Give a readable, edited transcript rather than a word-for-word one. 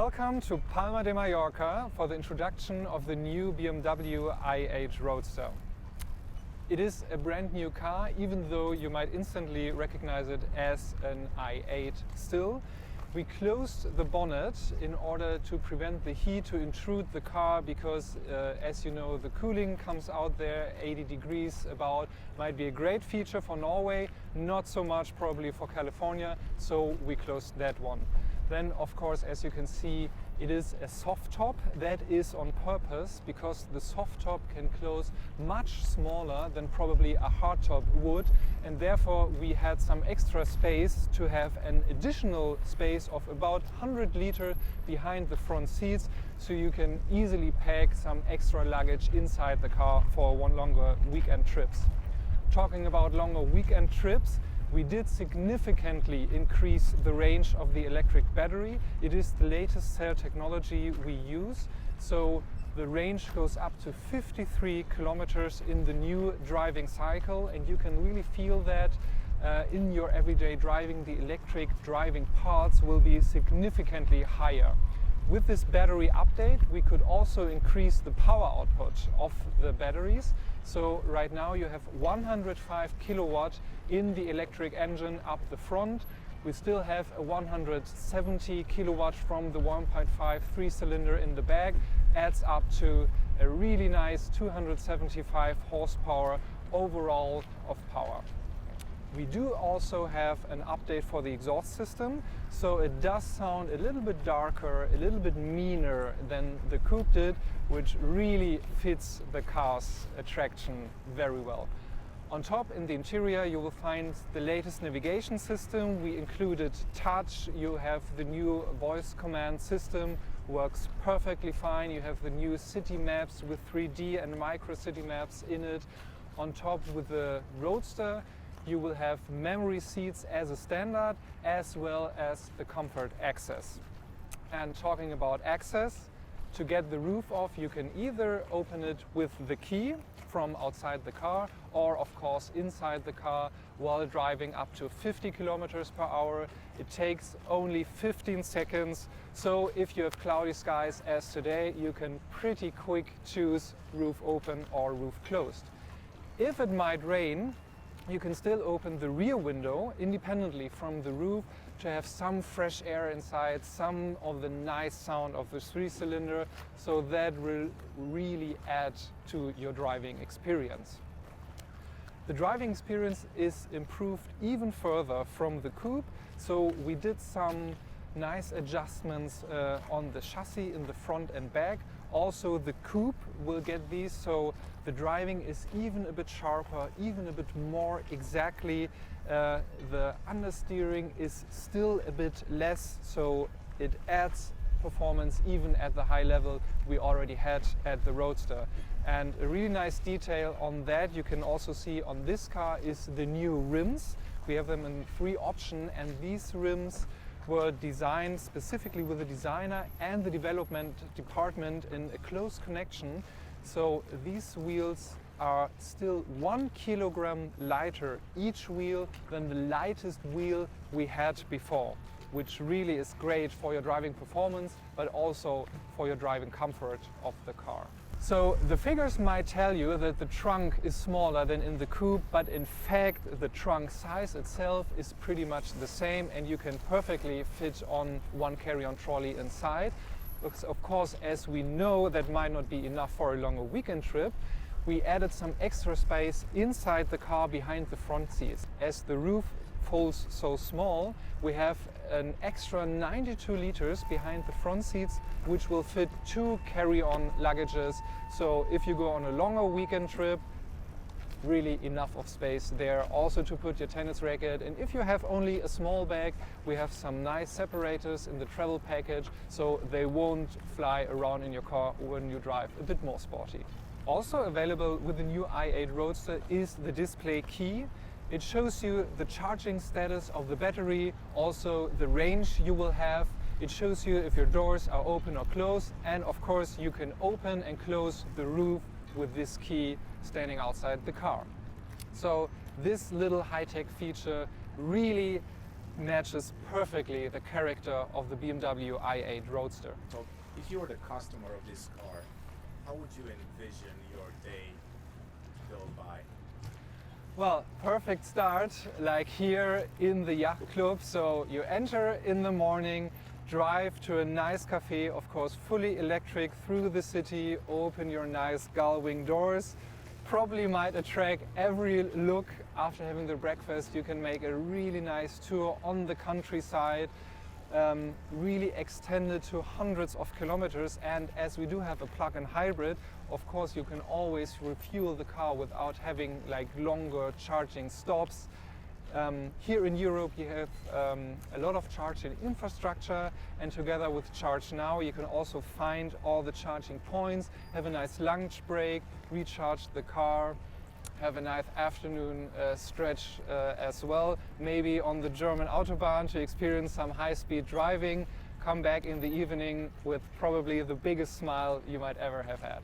Welcome to Palma de Mallorca for the introduction of the new BMW i8 Roadster. It is a brand new car, even though you might instantly recognize it as an i8 still. We closed the bonnet in order to prevent the heat to intrude the car because, as you know, the cooling comes out there, 80 degrees about. Might be a great feature for Norway, not so much probably for California, so we closed that one. Then, of course, as you can see, it is a soft top. That is on purpose because the soft top can close much smaller than probably a hard top would, and therefore we had some extra space to have an additional space of about 100 liters behind the front seats, so you can easily pack some extra luggage inside the car for one longer weekend trips. Talking about longer weekend trips, we did significantly increase the range of the electric battery. It is the latest cell technology we use, so the range goes up to 53 kilometers in the new driving cycle, and you can really feel that in your everyday driving. The electric driving parts will be significantly higher. With this battery update, we could also increase the power output of the batteries. So right now you have 105 kilowatt in the electric engine up the front. We still have a 170 kilowatt from the 1.5 three-cylinder in the back. Adds up to a really nice 275 horsepower overall of power. We do also have an update for the exhaust system, so it does sound a little bit darker, a little bit meaner than the coupe did, which really fits the car's attraction very well. On top, in the interior, you will find the latest navigation system. We included touch. You have the new voice command system, works perfectly fine. You have the new city maps with 3D and micro city maps in it. On top, with the Roadster, you will have memory seats as a standard, as well as the comfort access. And talking about access, to get the roof off, you can either open it with the key from outside the car, or of course inside the car while driving up to 50 kilometers per hour. It takes only 15 seconds. So if you have cloudy skies as today, you can pretty quick choose roof open or roof closed. If it might rain, you can still open the rear window independently from the roof to have some fresh air inside, some of the nice sound of the three-cylinder, so that will really add to your driving experience. The driving experience is improved even further from the coupe, so we did some nice adjustments on the chassis in the front and back. Also, the coupe will get these, so the driving is even a bit sharper, even a bit more exactly. The understeering is still a bit less, so it adds performance even at the high level we already had at the Roadster. And a really nice detail on that you can also see on this car is the new rims. We have them in 3 options, and these rims were designed specifically with the designer and the development department in a close connection. So these wheels are still 1 kilogram lighter each wheel than the lightest wheel we had before, which really is great for your driving performance, but also for your driving comfort of the car. So the figures might tell you that the trunk is smaller than in the coupe, but in fact the trunk size itself is pretty much the same, and you can perfectly fit on one carry-on trolley inside. Because of course, as we know, that might not be enough for a longer weekend trip. We added some extra space inside the car behind the front seats. As the roof folds so small, we have an extra 92 liters behind the front seats, which will fit 2 carry-on luggages. So if you go on a longer weekend trip, really enough of space there also to put your tennis racket. And if you have only a small bag, we have some nice separators in the travel package, so they won't fly around in your car when you drive a bit more sporty. Also available with the new i8 Roadster is the display key. It shows you the charging status of the battery, also the range you will have. It shows you if your doors are open or closed, and of course you can open and close the roof with this key standing outside the car. So this little high-tech feature really matches perfectly the character of the BMW i8 Roadster. So if you were the customer of this car, how would you envision your day go by? Well, perfect start, like here in the yacht club. So you enter in the morning, drive to a nice cafe, of course fully electric, through the city, open your nice gull wing doors. Probably might attract every look. After having the breakfast, you can make a really nice tour on the countryside, really extended to hundreds of kilometers. And as we do have a plug-in hybrid, of course you can always refuel the car without having like longer charging stops. Here in Europe you have a lot of charging infrastructure, and together with Charge Now you can also find all the charging points, have a nice lunch break, recharge the car, have a nice afternoon stretch as well, maybe on the German Autobahn to experience some high-speed driving, come back in the evening with probably the biggest smile you might ever have had.